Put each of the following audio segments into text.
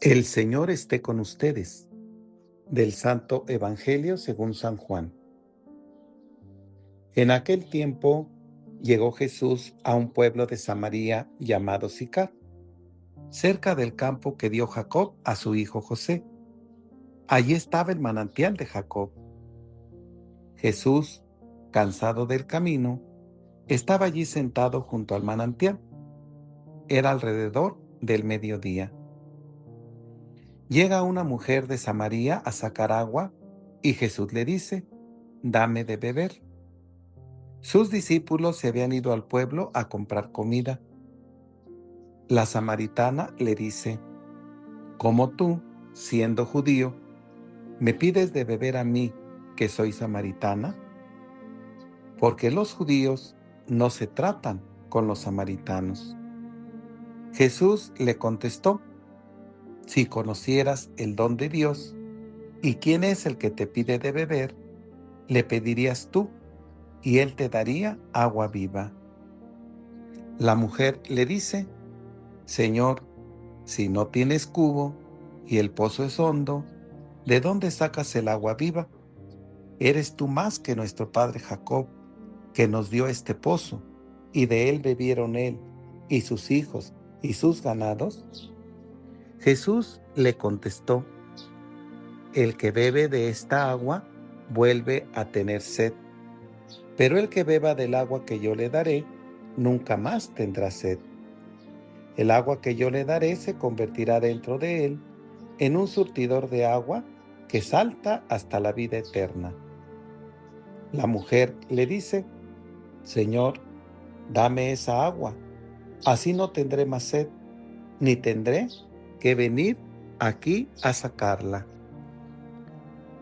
El Señor esté con ustedes. Del Santo Evangelio según San Juan. En aquel tiempo llegó Jesús a un pueblo de Samaria llamado Sicar, cerca del campo que dio Jacob a su hijo José. Allí estaba el manantial de Jacob. Jesús, cansado del camino, estaba allí sentado junto al manantial. Era alrededor del mediodía. Llega una mujer de Samaria a sacar agua y Jesús le dice: «Dame de beber». Sus discípulos se habían ido al pueblo a comprar comida. La samaritana le dice: «¿Cómo tú, siendo judío, me pides de beber a mí, que soy samaritana?». Porque los judíos no se tratan con los samaritanos. Jesús le contestó: «Si conocieras el don de Dios y quién es el que te pide de beber, le pedirías tú y él te daría agua viva». La mujer le dice: «Señor, si no tienes cubo y el pozo es hondo, ¿de dónde sacas el agua viva? ¿Eres tú más que nuestro padre Jacob, que nos dio este pozo, y de él bebieron él y sus hijos y sus ganados?». Jesús le contestó: «El que bebe de esta agua vuelve a tener sed, pero el que beba del agua que yo le daré nunca más tendrá sed. El agua que yo le daré se convertirá dentro de él en un surtidor de agua que salta hasta la vida eterna». La mujer le dice: «Señor, dame esa agua, así no tendré más sed, ni tendré que venir aquí a sacarla».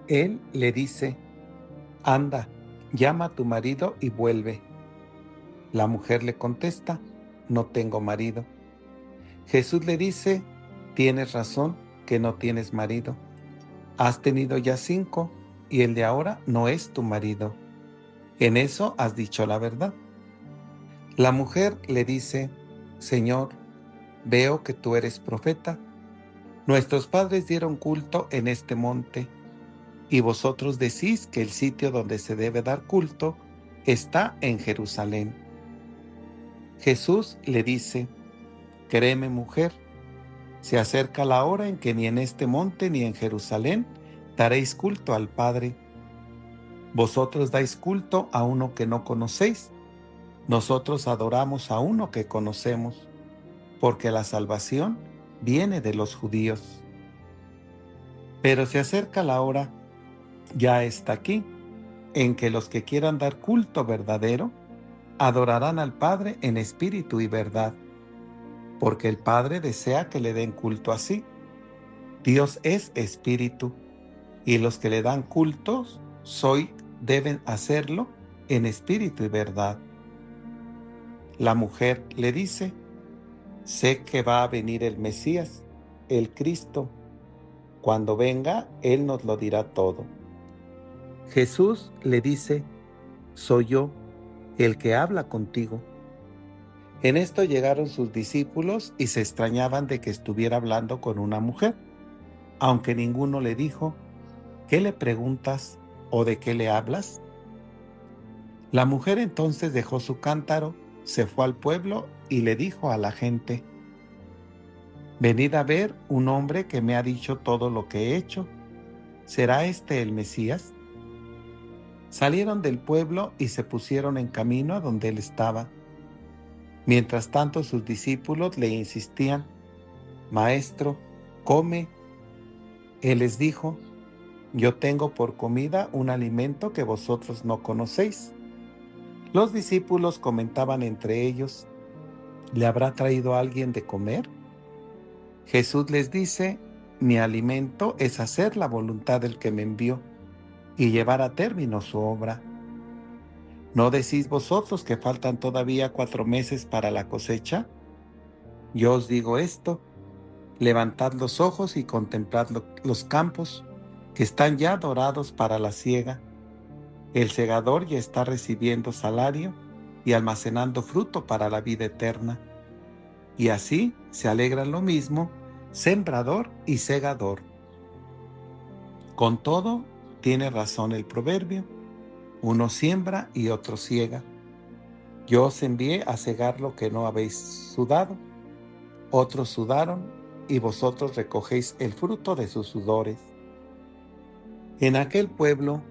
Él le dice: «Anda, llama a tu marido y vuelve». La mujer le contesta: «No tengo marido». Jesús le dice: «Tienes razón que no tienes marido. Has tenido ya 5 y el de ahora no es tu marido. En eso has dicho la verdad». La mujer le dice: «Señor, veo que tú eres profeta. Nuestros padres dieron culto en este monte, y vosotros decís que el sitio donde se debe dar culto está en Jerusalén». Jesús le dice: «Créeme, mujer, se acerca la hora en que ni en este monte ni en Jerusalén daréis culto al Padre. Vosotros dais culto a uno que no conocéis. Nosotros adoramos a uno que conocemos, porque la salvación viene de los judíos. Pero se acerca la hora, ya está aquí, en que los que quieran dar culto verdadero adorarán al Padre en espíritu y verdad, porque el Padre desea que le den culto así. Dios es espíritu, y los que le dan cultos deben hacerlo en espíritu y verdad». La mujer le dice: «Sé que va a venir el Mesías, el Cristo. Cuando venga, Él nos lo dirá todo». Jesús le dice: «Soy yo, el que habla contigo». En esto llegaron sus discípulos y se extrañaban de que estuviera hablando con una mujer, aunque ninguno le dijo: «¿Qué le preguntas o de qué le hablas?». La mujer entonces dejó su cántaro, se fue al pueblo y le dijo a la gente: «Venid a ver un hombre que me ha dicho todo lo que he hecho. ¿Será este el Mesías?». Salieron del pueblo y se pusieron en camino a donde él estaba. Mientras tanto sus discípulos le insistían: «Maestro, come». Él les dijo: «Yo tengo por comida un alimento que vosotros no conocéis». Los discípulos comentaban entre ellos: «¿Le habrá traído alguien de comer?». Jesús les dice: «Mi alimento es hacer la voluntad del que me envió y llevar a término su obra. ¿No decís vosotros que faltan todavía 4 meses para la cosecha? Yo os digo esto: levantad los ojos y contemplad los campos, que están ya dorados para la siega. El segador ya está recibiendo salario y almacenando fruto para la vida eterna. Y así se alegran lo mismo sembrador y segador. Con todo, tiene razón el proverbio: uno siembra y otro ciega. Yo os envié a cegar lo que no habéis sudado. Otros sudaron y vosotros recogéis el fruto de sus sudores. En aquel pueblo,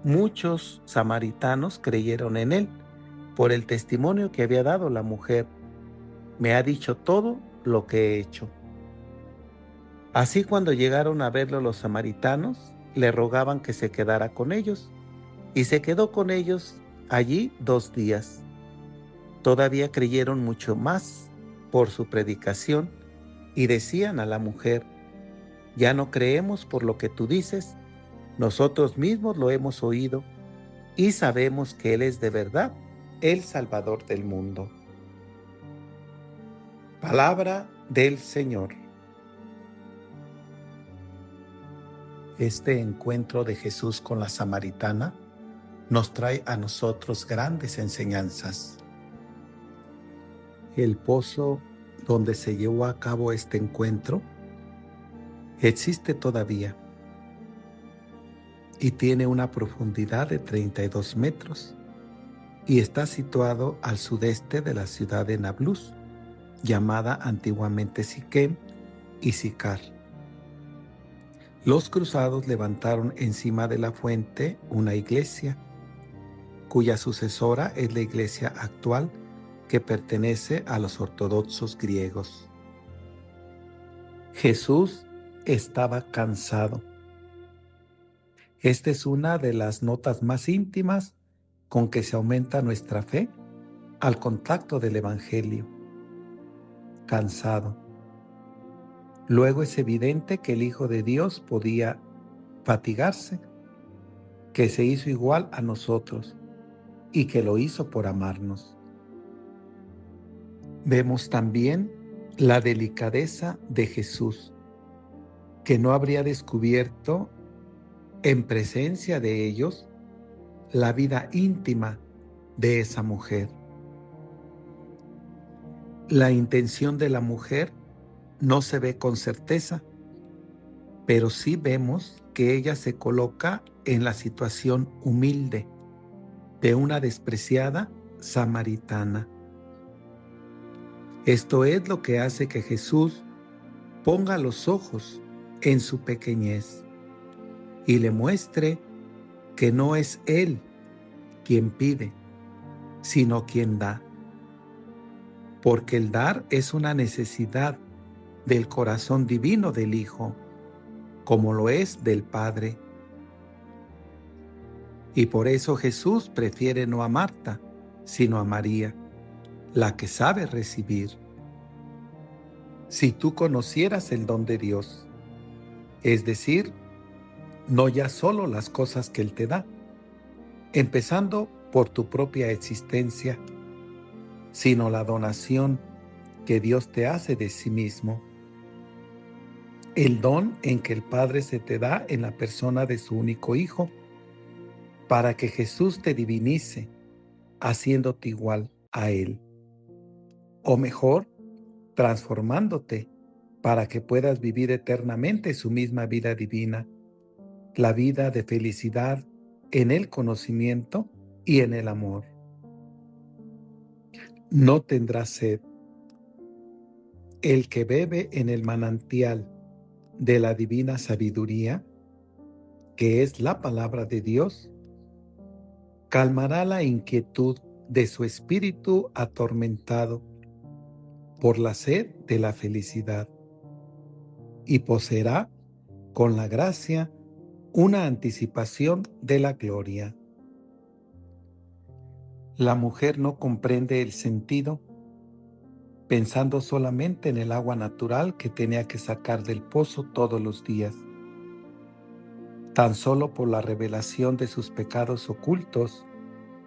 muchos samaritanos creyeron en él por el testimonio que había dado la mujer. Me ha dicho todo lo que he hecho. Así, cuando llegaron a verlo los samaritanos, le rogaban que se quedara con ellos, y se quedó con ellos allí 2 días. Todavía creyeron mucho más por su predicación y decían a la mujer: ya no creemos por lo que tú dices, nosotros mismos lo hemos oído y sabemos que Él es de verdad el Salvador del mundo. Palabra del Señor. Este encuentro de Jesús con la samaritana nos trae a nosotros grandes enseñanzas. El pozo donde se llevó a cabo este encuentro existe todavía y tiene una profundidad de 32 metros y está situado al sudeste de la ciudad de Nablus, llamada antiguamente Siquem y Sicar. Los cruzados levantaron encima de la fuente una iglesia, cuya sucesora es la iglesia actual, que pertenece a los ortodoxos griegos. Jesús estaba cansado. Esta es una de las notas más íntimas con que se aumenta nuestra fe al contacto del Evangelio. Cansado. Luego es evidente que el Hijo de Dios podía fatigarse, que se hizo igual a nosotros y que lo hizo por amarnos. Vemos también la delicadeza de Jesús, que no habría descubierto en presencia de ellos la vida íntima de esa mujer. La intención de la mujer no se ve con certeza, pero sí vemos que ella se coloca en la situación humilde de una despreciada samaritana. Esto es lo que hace que Jesús ponga los ojos en su pequeñez y le muestre que no es Él quien pide, sino quien da. Porque el dar es una necesidad del corazón divino del Hijo, como lo es del Padre. Y por eso Jesús prefiere no a Marta, sino a María, la que sabe recibir. Si tú conocieras el don de Dios, es decir, no ya solo las cosas que Él te da, empezando por tu propia existencia, sino la donación que Dios te hace de sí mismo, el don en que el Padre se te da en la persona de su único Hijo, para que Jesús te divinice, haciéndote igual a Él. O mejor, transformándote para que puedas vivir eternamente su misma vida divina, la vida de felicidad en el conocimiento y en el amor. No tendrá sed. El que bebe en el manantial de la divina sabiduría, que es la palabra de Dios, calmará la inquietud de su espíritu atormentado por la sed de la felicidad y poseerá con la gracia una anticipación de la gloria. La mujer no comprende el sentido, pensando solamente en el agua natural que tenía que sacar del pozo todos los días. Tan solo por la revelación de sus pecados ocultos,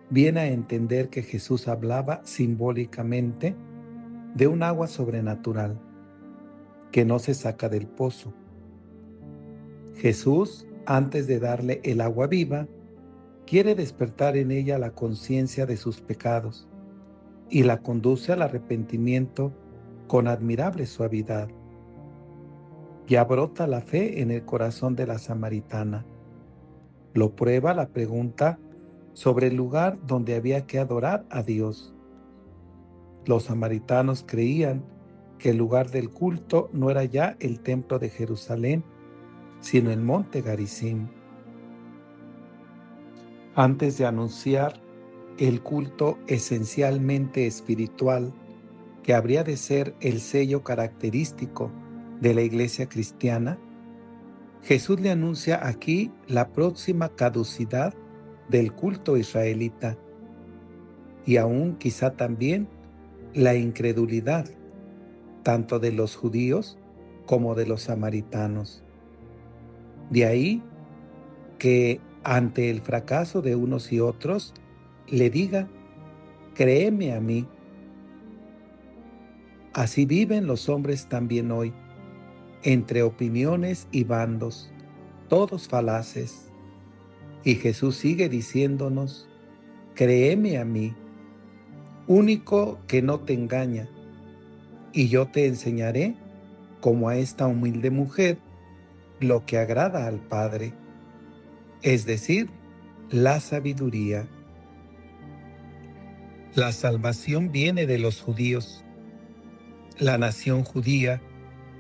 viene a entender que Jesús hablaba simbólicamente de un agua sobrenatural que no se saca del pozo. Jesús, antes de darle el agua viva, quiere despertar en ella la conciencia de sus pecados y la conduce al arrepentimiento con admirable suavidad. Ya brota la fe en el corazón de la samaritana. Lo prueba la pregunta sobre el lugar donde había que adorar a Dios. Los samaritanos creían que el lugar del culto no era ya el templo de Jerusalén, sino el monte Garizim. Antes de anunciar el culto esencialmente espiritual, que habría de ser el sello característico de la iglesia cristiana, Jesús le anuncia aquí la próxima caducidad del culto israelita y aún quizá también la incredulidad tanto de los judíos como de los samaritanos. De ahí que ante el fracaso de unos y otros le diga: créeme a mí. Así viven los hombres también hoy, entre opiniones y bandos, todos falaces. Y Jesús sigue diciéndonos: créeme a mí, único que no te engaña, y yo te enseñaré, como a esta humilde mujer, lo que agrada al Padre, es decir, la sabiduría. La salvación viene de los judíos. La nación judía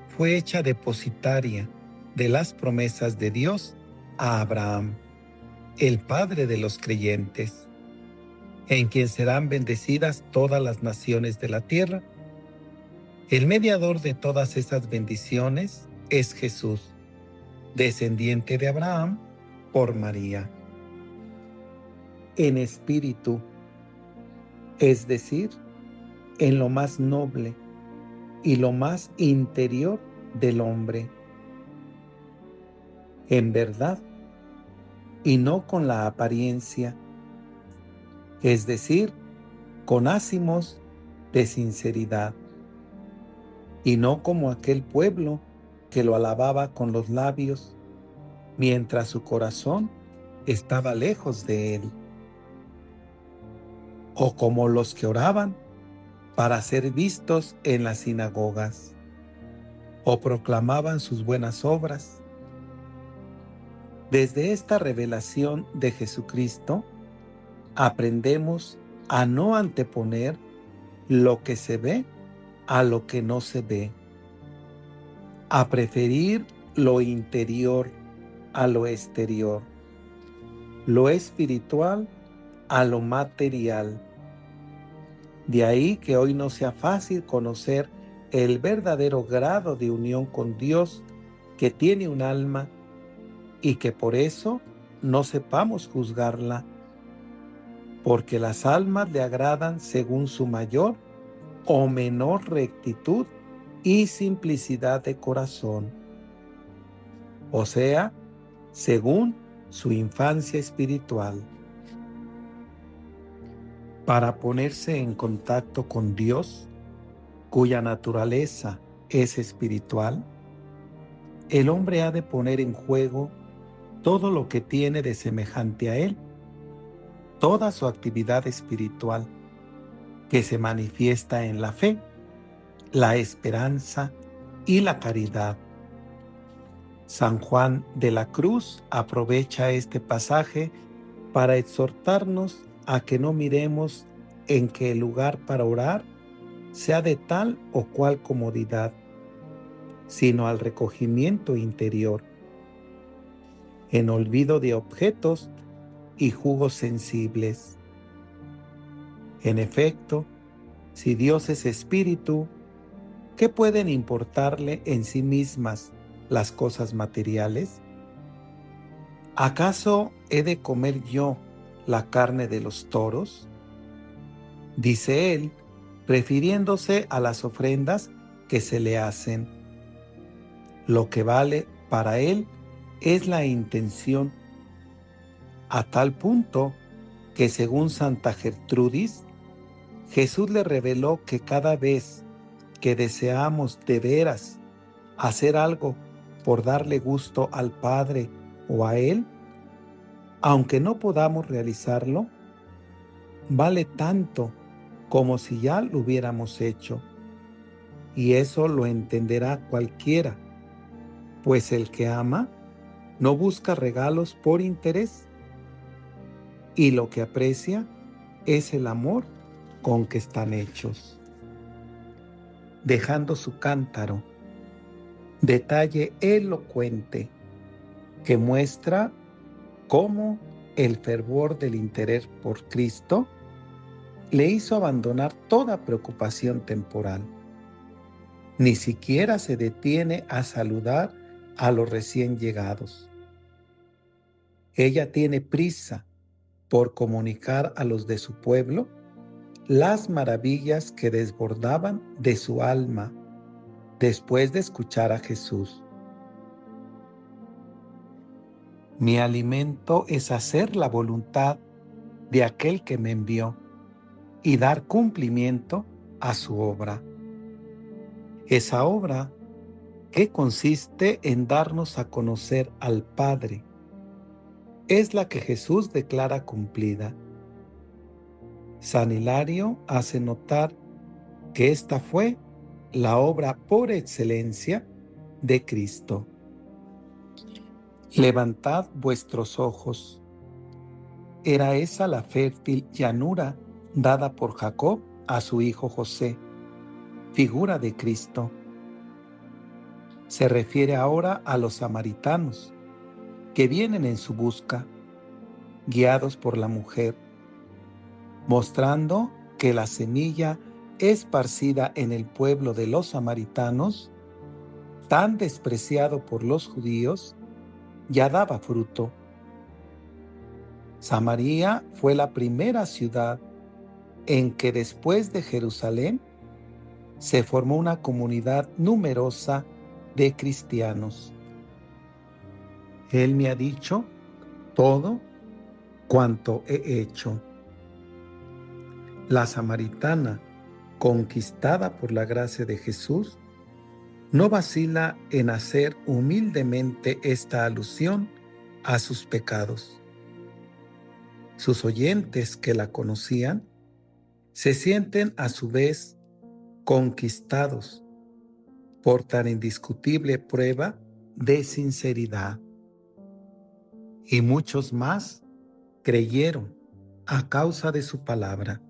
fue hecha depositaria de las promesas de Dios a Abraham, el padre de los creyentes, en quien serán bendecidas todas las naciones de la tierra. El mediador de todas esas bendiciones es Jesús, descendiente de Abraham por María. En espíritu, es decir, en lo más noble y lo más interior del hombre, en verdad y no con la apariencia, es decir, con ázimos de sinceridad, y no como aquel pueblo que lo alababa con los labios, mientras su corazón estaba lejos de él, o como los que oraban para ser vistos en las sinagogas, o proclamaban sus buenas obras. Desde esta revelación de Jesucristo, aprendemos a no anteponer lo que se ve a lo que no se ve, a preferir lo interior a lo exterior, lo espiritual a lo material. De ahí que hoy no sea fácil conocer el verdadero grado de unión con Dios que tiene un alma y que por eso no sepamos juzgarla, porque las almas le agradan según su mayor o menor rectitud y simplicidad de corazón, o sea, según su infancia espiritual. Para ponerse en contacto con Dios, cuya naturaleza es espiritual, el hombre ha de poner en juego todo lo que tiene de semejante a él, toda su actividad espiritual, que se manifiesta en la fe, la esperanza y la caridad. San Juan de la Cruz aprovecha este pasaje para exhortarnos a que no miremos en que el lugar para orar sea de tal o cual comodidad, sino al recogimiento interior, en olvido de objetos y jugos sensibles. En efecto, si Dios es espíritu, ¿qué pueden importarle en sí mismas las cosas materiales? ¿Acaso he de comer yo la carne de los toros? Dice él, refiriéndose a las ofrendas que se le hacen. Lo que vale para él es la intención, a tal punto que según Santa Gertrudis, Jesús le reveló que cada vez que deseamos de veras hacer algo por darle gusto al Padre o a Él, aunque no podamos realizarlo, vale tanto como si ya lo hubiéramos hecho. Y eso lo entenderá cualquiera, pues el que ama no busca regalos por interés, y lo que aprecia es el amor con que están hechos. Dejando su cántaro, detalle elocuente que muestra cómo el fervor del interés por Cristo le hizo abandonar toda preocupación temporal. Ni siquiera se detiene a saludar a los recién llegados. Ella tiene prisa por comunicar a los de su pueblo las maravillas que desbordaban de su alma después de escuchar a Jesús. Mi alimento es hacer la voluntad de aquel que me envió y dar cumplimiento a su obra. Esa obra que consiste en darnos a conocer al Padre es la que Jesús declara cumplida. San Hilario hace notar que esta fue la obra por excelencia de Cristo. Levantad vuestros ojos. Era esa la fértil llanura dada por Jacob a su hijo José, figura de Cristo. Se refiere ahora a los samaritanos, que vienen en su busca, guiados por la mujer, mostrando que la semilla esparcida en el pueblo de los samaritanos, tan despreciado por los judíos, ya daba fruto. Samaria fue la primera ciudad en que después de Jerusalén se formó una comunidad numerosa de cristianos. Él me ha dicho todo cuanto he hecho. La samaritana, conquistada por la gracia de Jesús, no vacila en hacer humildemente esta alusión a sus pecados. Sus oyentes que la conocían se sienten a su vez conquistados por tan indiscutible prueba de sinceridad. Y muchos más creyeron a causa de su palabra.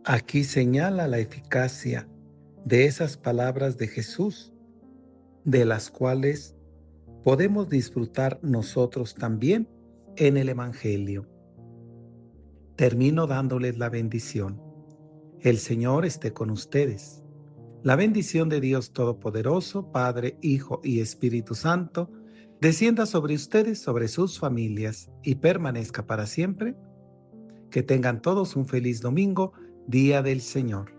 Aquí señala la eficacia de esas palabras de Jesús, de las cuales podemos disfrutar nosotros también en el Evangelio. Termino dándoles la bendición. El Señor esté con ustedes. La bendición de Dios Todopoderoso, Padre, Hijo y Espíritu Santo, descienda sobre ustedes, sobre sus familias y permanezca para siempre. Que tengan todos un feliz domingo, Día del Señor.